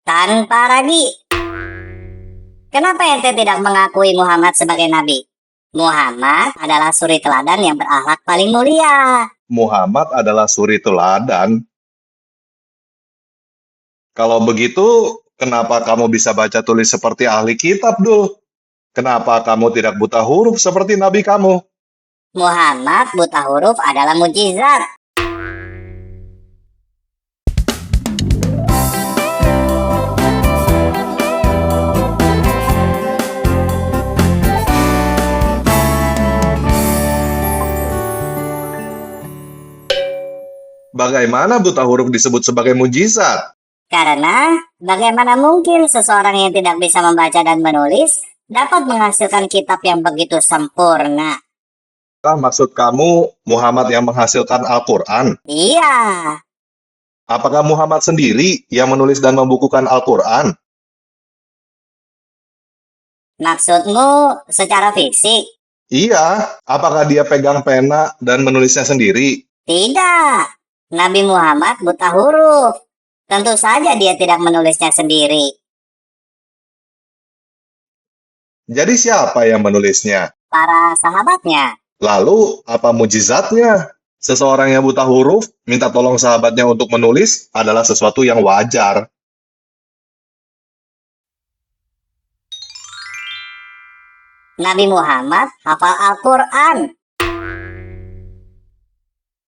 Tanpa ragu. Kenapa ente tidak mengakui Muhammad sebagai nabi? Muhammad adalah suri teladan yang berakhlak paling mulia. Muhammad adalah suri teladan. Kalau begitu, kenapa kamu bisa baca tulis seperti ahli kitab, Dul? Kenapa kamu tidak buta huruf seperti nabi kamu? Muhammad buta huruf adalah mukjizat. Bagaimana buta huruf disebut sebagai mujizat? Karena bagaimana mungkin seseorang yang tidak bisa membaca dan menulis dapat menghasilkan kitab yang begitu sempurna? Maksud kamu Muhammad yang menghasilkan Al-Quran? Iya. Apakah Muhammad sendiri yang menulis dan membukukan Al-Quran? Maksudmu secara fisik? Iya. Apakah dia pegang pena dan menulisnya sendiri? Tidak. Nabi Muhammad buta huruf. Tentu saja dia tidak menulisnya sendiri. Jadi siapa yang menulisnya? Para sahabatnya. Lalu, apa mujizatnya? Seseorang yang buta huruf minta tolong sahabatnya untuk menulis adalah sesuatu yang wajar. Nabi Muhammad hafal Al-Quran.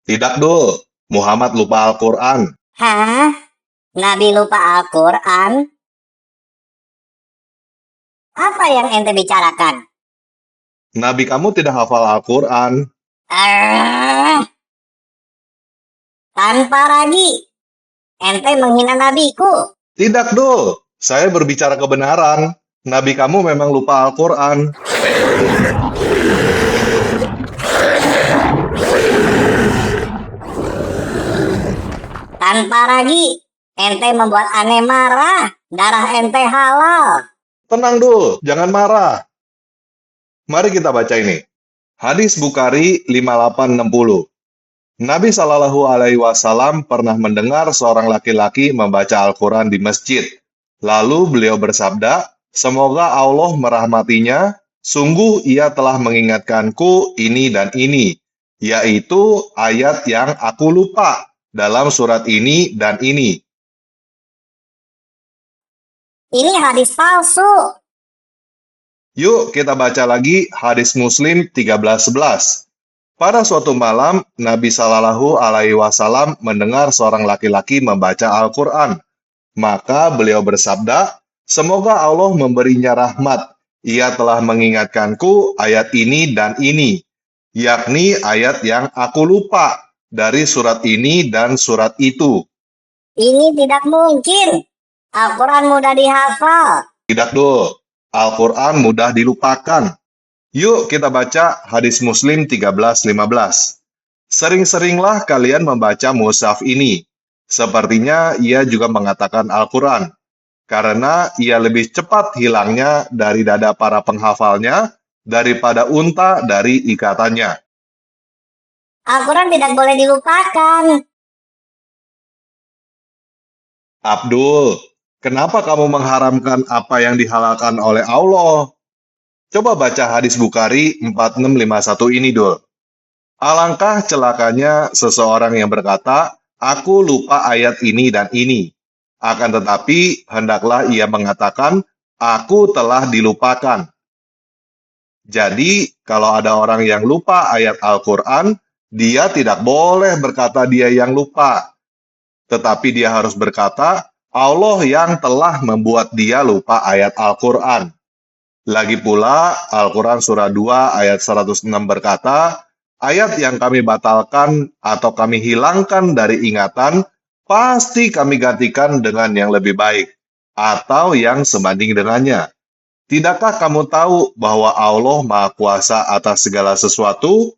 Tidak, Dul. Muhammad lupa Al-Quran. Hah? Nabi lupa Al-Quran? Apa yang ente bicarakan? Nabi kamu tidak hafal Al-Quran. Tanpa ragu. Ente menghina nabiku. Tidak, Dul. Saya berbicara kebenaran. Nabi kamu memang lupa Al-Quran. Tanpa ragu. Ente membuat aneh marah. Darah ente halal. Tenang, Dul. Jangan marah. Mari kita baca ini. Hadis Bukhari 5860. Nabi Shallallahu Alaihi Wasallam pernah mendengar seorang laki-laki membaca Al-Quran di masjid. Lalu beliau bersabda, "Semoga Allah merahmatinya. Sungguh ia telah mengingatkanku ini dan ini, yaitu ayat yang aku lupa dalam surat ini dan ini." Ini hadis palsu. Yuk kita baca lagi hadis Muslim 1311. Pada suatu malam, Nabi Shallallahu Alaihi Wasallam mendengar seorang laki-laki membaca Al-Quran. Maka beliau bersabda, "Semoga Allah memberinya rahmat. Ia telah mengingatkanku ayat ini dan ini, yakni ayat yang aku lupa dari surat ini dan surat itu." Ini tidak mungkin. Al-Quran mudah dihafal. Tidak, Dul. Al-Quran mudah dilupakan. Yuk kita baca hadis Muslim 1315. Sering-seringlah kalian membaca mushaf ini. Sepertinya ia juga mengatakan Al-Quran. Karena ia lebih cepat hilangnya dari dada para penghafalnya daripada unta dari ikatannya. Al-Quran tidak boleh dilupakan. Abdul, kenapa kamu mengharamkan apa yang dihalalkan oleh Allah? Coba baca hadis Bukhari 4651 ini, Dul. Alangkah celakanya seseorang yang berkata, "Aku lupa ayat ini dan ini." Akan tetapi, hendaklah ia mengatakan, "Aku telah dilupakan." Jadi, kalau ada orang yang lupa ayat Al-Quran, dia tidak boleh berkata dia yang lupa. Tetapi dia harus berkata, Allah yang telah membuat dia lupa ayat Al-Quran. Lagi pula, Al-Quran surah 2 ayat 106 berkata, "Ayat yang kami batalkan atau kami hilangkan dari ingatan, pasti kami gantikan dengan yang lebih baik, atau yang sebanding dengannya. Tidakkah kamu tahu bahwa Allah Maha Kuasa atas segala sesuatu?"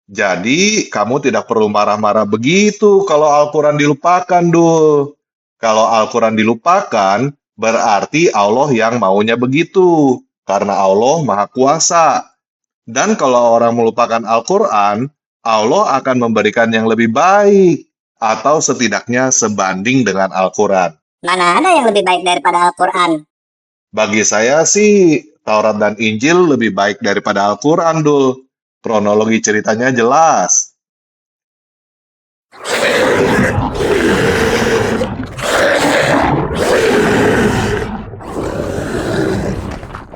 Jadi, kamu tidak perlu marah-marah begitu kalau Al-Quran dilupakan, Dul. Kalau Al-Quran dilupakan, berarti Allah yang maunya begitu, karena Allah Maha Kuasa. Dan kalau orang melupakan Al-Quran, Allah akan memberikan yang lebih baik, atau setidaknya sebanding dengan Al-Quran. Mana ada yang lebih baik daripada Al-Quran? Bagi saya sih, Taurat dan Injil lebih baik daripada Al-Quran, Dul. Kronologi ceritanya jelas.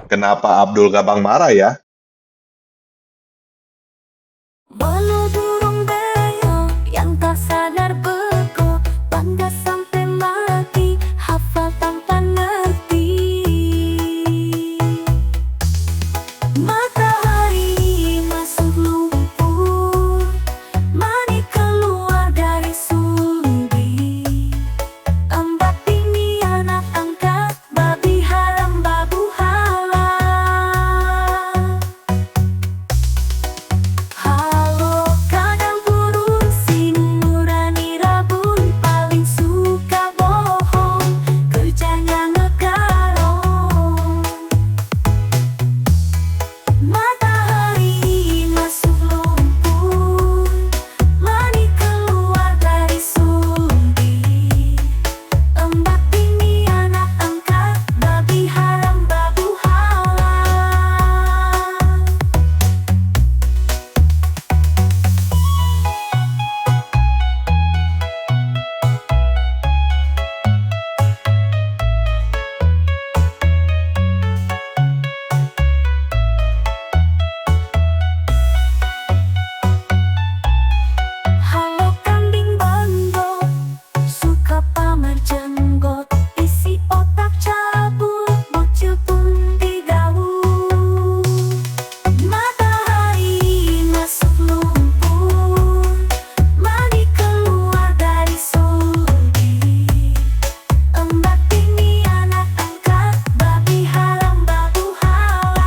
Kenapa Abdul Gabang marah ya? Walau burung beo yang tak sadar bego, bangga sampai mati, hafal tanpa ngerti. Matahari masuk lumpur, mani keluar dari sumbi. Embak ini anak angkat, babi haram babu halal. Halo kadang burung sing nurani rabun, paling suka bohong, kerjanya ngegarong. Matahari masuk lumpur, mani keluar dari sumbi. Embak ini anak angkat, babi haram babu halal. Halo kambing bondok, suka pamer jenggot, isi otak cabut, bocil pun digaul. Matahari masuk lumpur, mani keluar dari sumbi. Embak ini anak angkat, babi haram babu halal.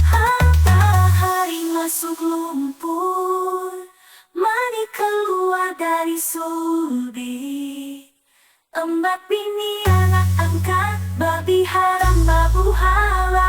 Matahari masuk lumpur, mani keluar dari sumbi. Embak bini anak angkat, babi haram babu halal.